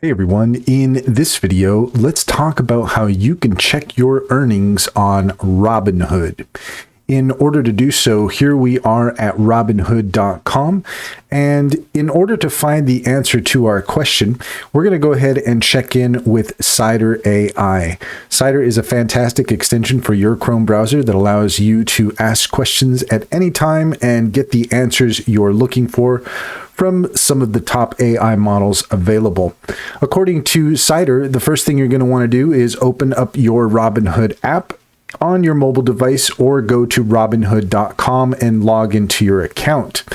Hey everyone, in this video, let's talk about how you can check your earnings on Robinhood. In order to do so, here we are at Robinhood.com, and in order to find the answer to our question, we're going to go ahead and check in with Cider AI. Cider is a fantastic extension for your Chrome browser that allows you to ask questions at any time and get the answers you're looking for from some of the top AI models available. According to Cider, the first thing you're going to want to do is open up your Robinhood app on your mobile device or go to Robinhood.com and log into your account.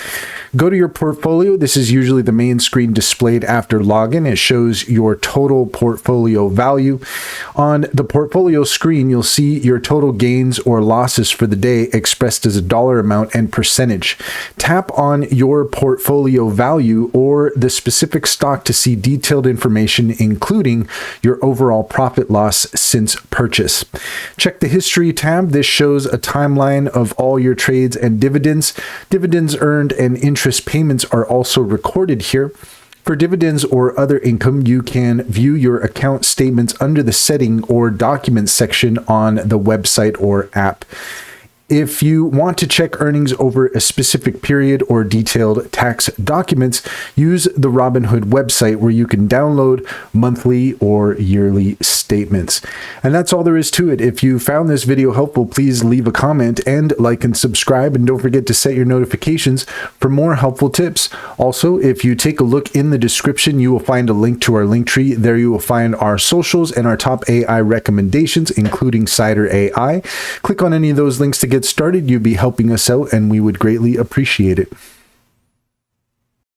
Go to your portfolio. This is usually the main screen displayed after login. It shows your total portfolio value. On the portfolio screen, you'll see your total gains or losses for the day expressed as a dollar amount and percentage. Tap on your portfolio value or the specific stock to see detailed information, including your overall profit loss since purchase. Check the History tab. This shows a timeline of all your trades and dividends. Dividends earned and interest payments are also recorded here. For dividends or other income, you can view your account statements under the Setting or Documents section on the website or app. If you want to check earnings over a specific period or detailed tax documents, use the Robinhood website where you can download monthly or yearly statements. And that's all there is to it. If you found this video helpful, please leave a comment and like and subscribe, and don't forget to set your notifications for more helpful tips. Also, if you take a look in the description, you will find a link to our link tree. There you will find our socials and our top AI recommendations, including Cider AI. Click on any of those links to get started. You'd be helping us out, and we would greatly appreciate it.